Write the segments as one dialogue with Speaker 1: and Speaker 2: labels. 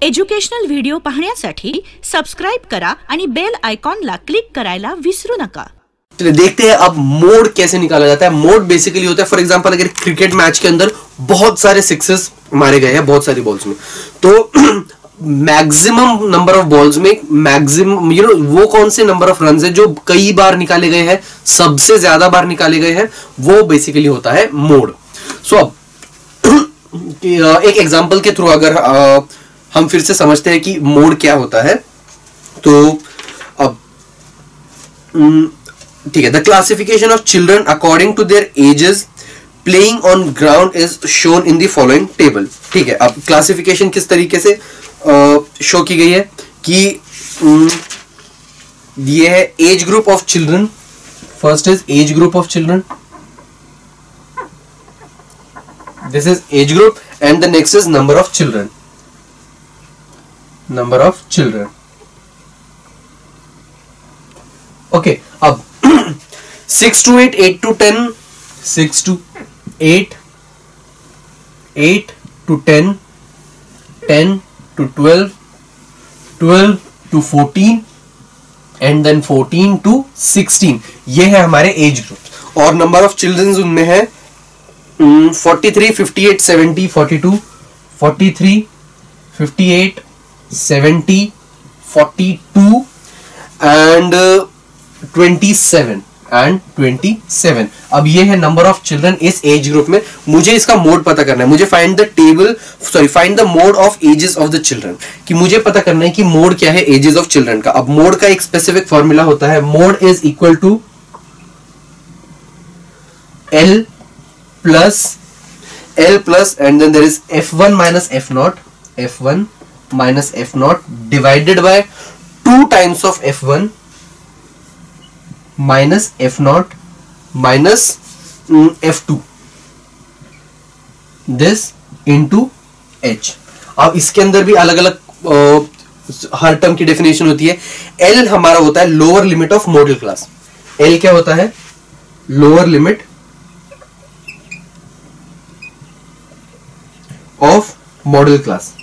Speaker 1: Educational video पाहण्यासाठी subscribe करा आणि बेल आयकॉनला क्लिक करायला विसरू नका।
Speaker 2: तो देखते हैं अब मोड कैसे निकाला जाता है। मोड बेसिकली होता है, फॉर एग्जांपल अगर क्रिकेट मैच के अंदर बहुत सारे सिक्सेस मारे गए हैं बहुत सारी बॉल्स में, तो मैक्सिमम नंबर ऑफ बॉल्स में मैक्सिमम वो कौन से नंबर ऑफ रन है जो कई बार निकाले गए हैं, सबसे ज्यादा बार निकाले गए हैं, वो बेसिकली होता है मोड। सो अब एक एग्जांपल के थ्रू अगर हम फिर से समझते हैं कि मोड क्या होता है, तो अब ठीक है। The classification of children according to their ages playing on ground is shown in the following table. ठीक है, अब क्लासिफिकेशन किस तरीके से शो की गई है कि ये है age group of children. First is age group of children, this is age group, and the next is number of children, number of children. Okay, अब 6 to 8, 8 to 10, 6 to 8, 8 to 10, 10 to 12, 12 to 14, and then 14 to 16। ये है हमारे age group. और number of children उनमें है 43, 58, 70, 42, 43, 58, 70, 42 and 27 and 27। अब ये है नंबर ऑफ चिल्ड्रन इस एज ग्रुप में। मुझे इसका मोड पता करना है, मुझे find the mode of ages of the children, कि मुझे पता करना है कि मोड क्या है एजेस ऑफ चिल्ड्रन का। अब मोड का एक स्पेसिफिक फॉर्मूला होता है, mode is equal to L plus and then there is F1 minus F0, F1 minus F0 divided by 2 times of F1 minus F0 minus F2, this into H। अब इसके अंदर भी अलग अलग हर टर्म की definition होती है। L हमारा होता है lower limit of modal class. L क्या होता है? Lower limit of modal class.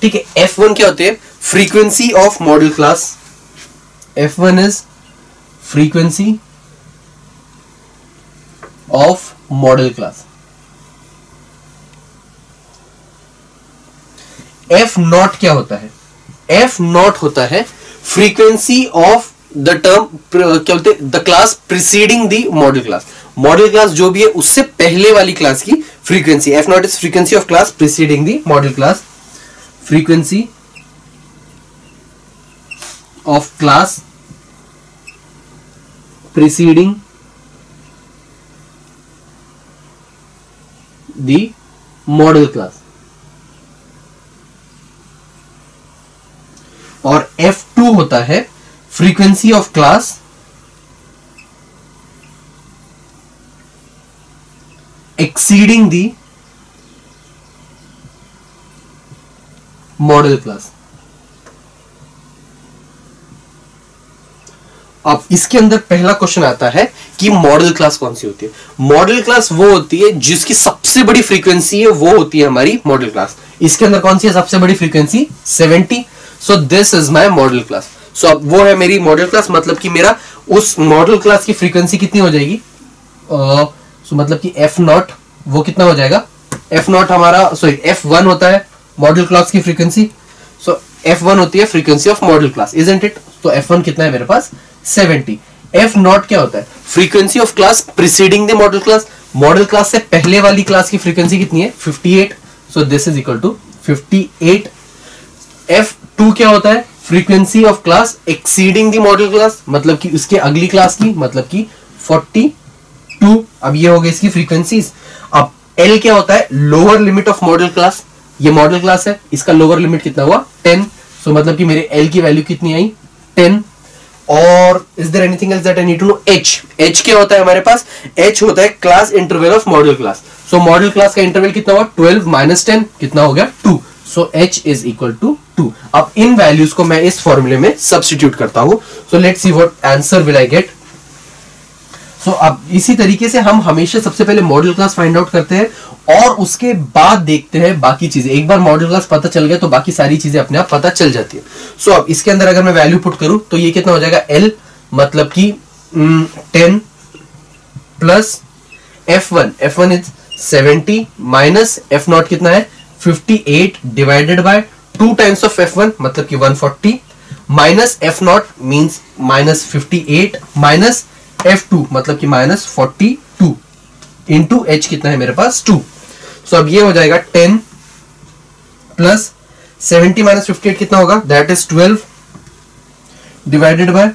Speaker 2: ठीक है, F1 क्या होते हैं? Frequency of modal class. F1 is frequency of modal class. F0 क्या होता है? F0 होता है फ्रीक्वेंसी ऑफ द टर्म, क्या बोलते हैं, the class preceding the modal class. Modal class जो भी है उससे पहले वाली क्लास की frequency. F0 is frequency of class preceding the modal class, frequency of class preceding the model class। और F2 होता है frequency of class exceeding the model class। अब इसके अंदर पहला क्वेश्चन आता है कि मॉडल क्लास कौन सी होती है? मॉडल क्लास वो होती है जिसकी सबसे बड़ी फ्रीक्वेंसी है, वो होती है हमारी मॉडल क्लास। इसके अंदर कौन सी है सबसे बड़ी frequency? 70। So this is my modal class. So अब वो है मेरी मॉडल क्लास, मतलब कि मेरा उस मॉडल क्लास की फ्रीक्वेंसी कितनी हो जाएगी? सो मतलब कि F0 वो कितना हो जाएगा? F0 हमारा F1 होता है मॉडल क्लास की फ्रीक्वेंसी। सो F1 होती है frequency of modal class, isn't it? तो F1 कितना है मेरे पास? 70। F0 क्या होता है? Frequency of class preceding the modal class. Modal class से पहले वाली क्लास की फ्रीक्वेंसी कितनी है? 58। So this is equal to 58। F2 क्या होता है? Frequency of class exceeding the modal class, मतलब कि उसके अगली क्लास की, मतलब कि 42। अब ये हो गई इसकी फ्रीक्वेंसीज। अब L क्या होता है? Lower limit of modal class. ये मॉडल क्लास है, इसका लोअर लिमिट कितना हुआ? 10। सो मतलब कि मेरे L की वैल्यू कितनी आई? 10। और is there anything else that I need to know? H क्या होता है हमारे पास? H होता है class interval of modal class. So modal class का इंटरवल कितना हुआ? 12 माइनस 10 कितना हो गया? 2। So H is equal to 2। अब इन वैल्यूज को मैं इस फॉर्मूले में सब्स्टिट्यूट करता हूं। So let's see what answer will I get. So अब इसी तरीके से हम हमेशा सबसे पहले मॉडल क्लास फाइंड आउट करते हैं और उसके बाद देखते हैं बाकी चीजें। एक बार मॉडल क्लास पता चल गया तो बाकी सारी चीजें अपने आप पता चल जाती है। सो अब इसके अंदर अगर मैं वैल्यू पुट करूं तो ये कितना हो जाएगा, L मतलब कि 10 plus F1 is 70 minus F0 कितना है 58 divided by 2 times of F1 मतलब कि 140 minus F0 means minus 58 minus F2 मतलब कि माइनस 42 इंटू H कितना है मेरे पास 2। सो अब ये हो जाएगा 10 प्लस 70 माइनस 58 कितना होगा, दैट इज 12 डिवाइडेड बाय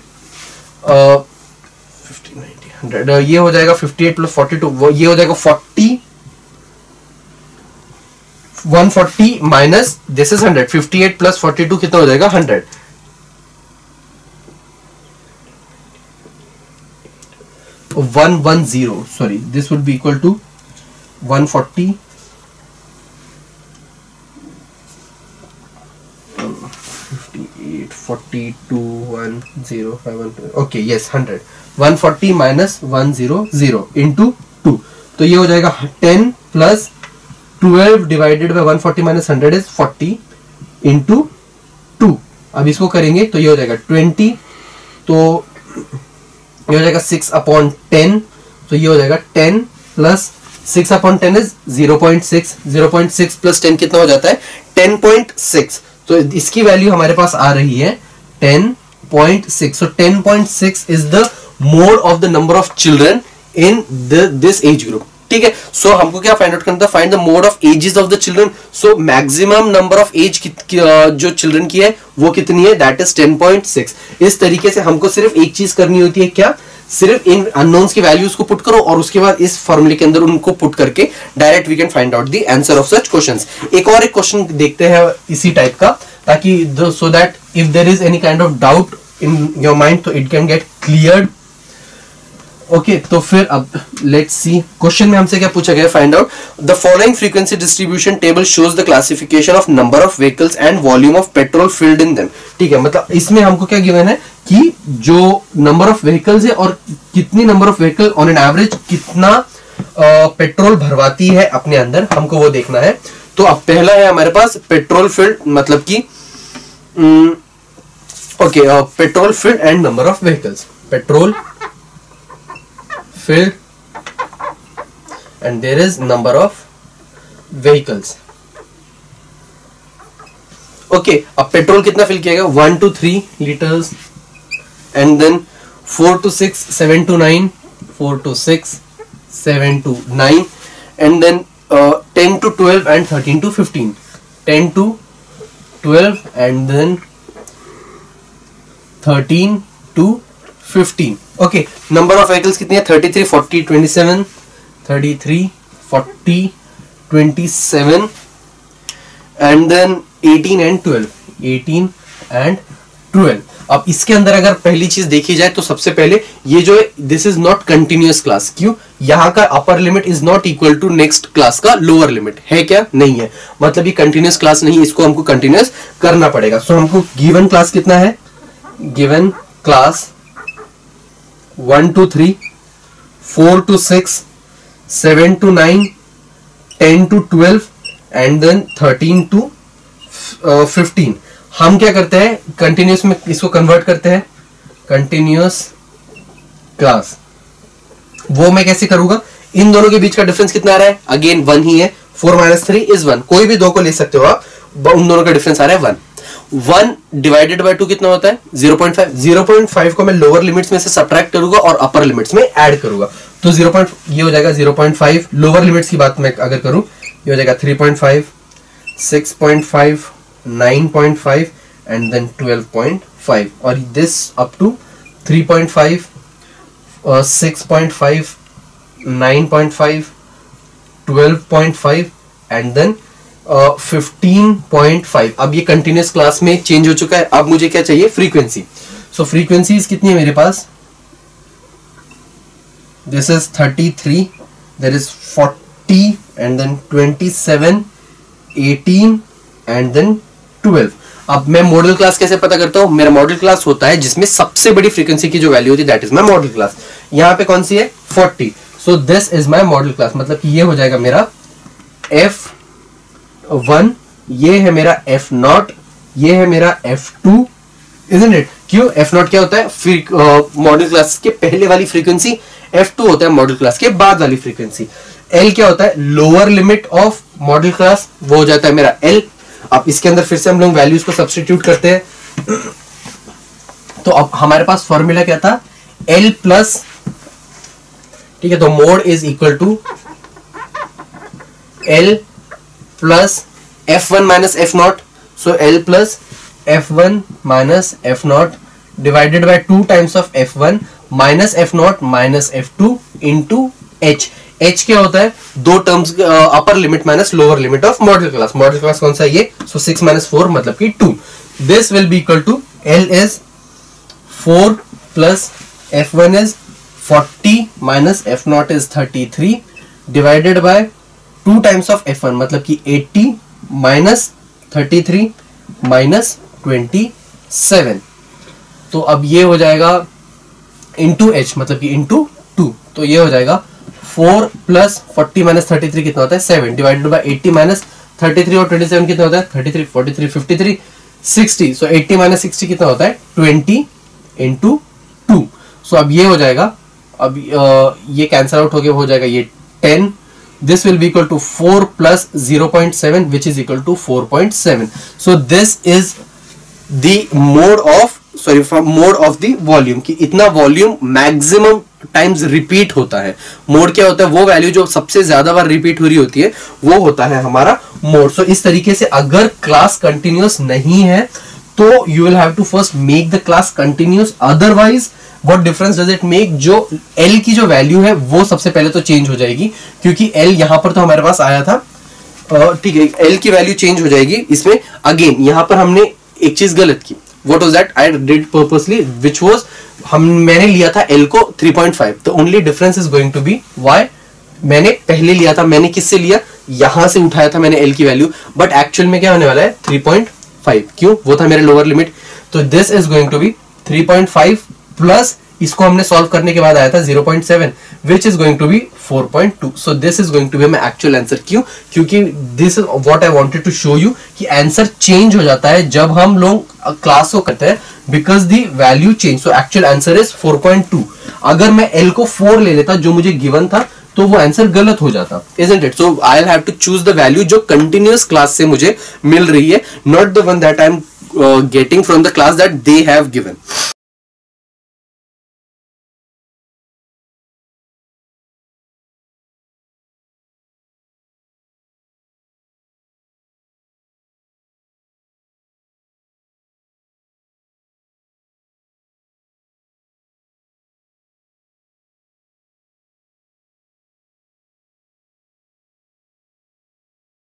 Speaker 2: 100 ये हो जाएगा 58 प्लस 42 ये हो जाएगा 140 माइनस दिस इज 100 58 प्लस 42 कितना हो जाएगा 100। So 110 sorry this would be equal to 140 58 42 10 5 okay yes 100 140 minus 100 into 2 तो ये हो जाएगा 10 plus 12 divided by 140 minus 100 is 40 into 2। अब इसको करेंगे तो ये हो जाएगा 20 तो ये हो जाएगा 6/10 तो ये हो जाएगा 10 प्लस 6/10 इज 0.6 0.6 प्लस 10 कितना हो जाता है 10.6। तो इसकी वैल्यू हमारे पास आ रही है 10.6। So 10.6 is the mode of the number of children in this age group. ठीक है, सो हमको क्या फाइंड आउट करना था, find the mode of ages of the children. So maximum number of age जो चिल्ड्रन की है वो कितनी है, दैट इज 10.6। इस तरीके से हमको सिर्फ एक चीज करनी होती है, क्या, सिर्फ इन अननोन्स की वैल्यूज को पुट करो और उसके बाद इस फॉर्मूले के अंदर उनको पुट करके direct we can find out the answer of such questions. एक क्वेश्चन देखते हैं इसी टाइप का, ताकि so that if there is any kind of doubt in your mind तो it can get cleared. Okay तो फिर अब लेट्स सी क्वेश्चन में हमसे क्या पूछा गया, find out the following frequency distribution table shows the classification of number of vehicles and volume of petrol filled in them. ठीक है, मतलब इसमें हमको क्या गिवन है कि जो नंबर ऑफ व्हीकल्स है और कितनी number of vehicle on an average कितना पेट्रोल भरवाती है अपने अंदर, हमको वो देखना है। तो अब पहला है हमारे पास पेट्रोल फील्ड, मतलब कि okay petrol filled and number of vehicles, petrol filled and there is number of vehicles। okay, अब पेट्रोल कितना फिल किया गया, 1 to 3 litres and then 4 to 6 7 to 9 4 to 6 7 to 9 and then 10 to 12 and 13 to 15 10 to 12 and then 13 to 15। Okay, number of vehicles कितनी है, 33 40 27 33 40 27 and then 18 and 12 18 and 12। अब इसके अंदर अगर पहली चीज देखी जाए तो सबसे पहले ये जो है this is not continuous class. क्यों, यहाँ का upper limit is not equal to next class का लोअर लिमिट है, क्या नहीं है, मतलब ये कंटिन्यूअस क्लास नहीं, इसको हमको कंटिन्यूअस करना पड़ेगा। सो हमको गिवन क्लास कितना है, given class 1 to 3 4 to 6 7 to 9 10 to 12 and then 13 to 15। हम क्या करते हैं, कंटिन्यूअस में इसको कन्वर्ट करते हैं, कंटिन्यूअस क्लास। वो मैं कैसे करूंगा, इन दोनों के बीच का डिफरेंस कितना आ रहा है, अगेन 1 ही है, 4 - 3 is 1, कोई भी दो को ले सकते हो आप, उन दोनों का डिफरेंस आ रहा है 1 1 डिवाइडेड बाय 2 कितना होता है 0.5 0.5 को मैं लोअर लिमिट्स में से सब्ट्रैक्ट करूंगा और अपर लिमिट्स में ऐड करूंगा, तो 0. ये हो जाएगा 0.5। लोअर लिमिट्स की बात मैं अगर करूं ये हो जाएगा 3.5 6.5 9.5 एंड देन 12.5 और this up to 3.5 6.5 9.5 12.5 and then 15.5। अब ये कंटिन्यूअस क्लास में चेंज हो चुका है। अब मुझे क्या चाहिए, फ्रीक्वेंसी। सो फ्रीक्वेंसीज कितनी है मेरे पास, this is 33 there is 40 and then 27 18 and then 12। अब मैं मॉडल क्लास कैसे पता करता हूं, मेरा मॉडल क्लास होता है जिसमें सबसे बड़ी फ्रीक्वेंसी की जो वैल्यू होती है that is my modal class. यहां पे कौन सी है 40. सो this is my model class, मतलब कि ये हो जाएगा मेरा F1, ये है मेरा F0, ये है मेरा F2, isn't it? क्यों? F0 क्या होता है? मॉडल क्लास के पहले वाली फ्रीक्वेंसी, F2 होता है मॉडल क्लास के बाद वाली फ्रीक्वेंसी। L क्या होता है? Lower limit of modal class, वो हो जाता है मेरा L। अब इसके अंदर फिर से हम लोग वैल्यूज को सब्स्टिट्यूट करते हैं, तो अब हमारे पास फॉर्मूला क्या था? L प्लस, ठीक है, तो mode is equal to L plus F1 minus F0, so L plus F1 minus F0 divided by 2 times of F1 minus F0 minus F2 into H। H क्या होता है? दो terms, upper limit minus lower limit of modal class. Modal class कौन सा है ये? सो 6 minus 4 मतलब कि 2। This will be equal to L is 4 plus F1 is 40 minus F0 is 33 divided by 2 times of F1 मतलब कि 80 माइनस 33 माइनस 27। तो अब ये हो जाएगा इंटू H मतलब कि इंटू 2, तो ये हो जाएगा 4 प्लस 40 माइनस 33 कितना होता है? 7 डिवाइडेड बाय 80 माइनस 33 और 27 कितना होता है? 33, 43, 53, 60। सो 80 माइनस 60 कितना होता है? 20 इंटू 2। सो अब ये हो जाएगा, अब ये कैंसल आउट हो गया, हो जाएगा ये 10। This will be equal to 4 plus 0.7 which is equal to 4.7. So this is the mode of the volume, कि इतना वॉल्यूम मैक्सिमम टाइम्स रिपीट होता है। मोड क्या होता है? वो वैल्यू जो सबसे ज्यादा बार रिपीट हो रही होती है वो होता है हमारा मोड। सो इस तरीके से अगर क्लास कंटिन्यूअस नहीं है तो you will have to first make the class continuous, otherwise what difference does it make? जो L की जो वैल्यू है वो सबसे पहले तो चेंज हो जाएगी, क्योंकि L यहां पर तो हमारे पास आया था, ठीक है, L की वैल्यू चेंज हो जाएगी इसमें। अगेन यहां पर हमने एक चीज गलत की। What was that? I did purposely, which was, मैंने लिया था L को 3.5, तो only difference is going to be why मैंने पहले लिया था, मैंने किससे लिया? यहां से उठाया था मैंने L की वैल्यू, बट एक्चुअल में क्या होने वाला है? 3.5। क्यों? वो था मेरा लोअर लिमिट। तो this is going to be 3.5 plus इसको हमने सॉल्व करने के बाद आया था 0.7 which is going to be 4.2. so this is going to be my actual answer. क्यों? क्योंकि this is what I wanted to show you कि आंसर चेंज हो जाता है जब हम लोग क्लास को करते हैं, because the value change. so actual answer is 4.2. अगर मैं L को 4 ले लेता जो मुझे गिवन था तो वो आंसर गलत हो जाता, isn't it? so I'll have to choose the value जो continuous क्लास से मुझे मिल रही है, not the one that I'm getting from the class that they have given.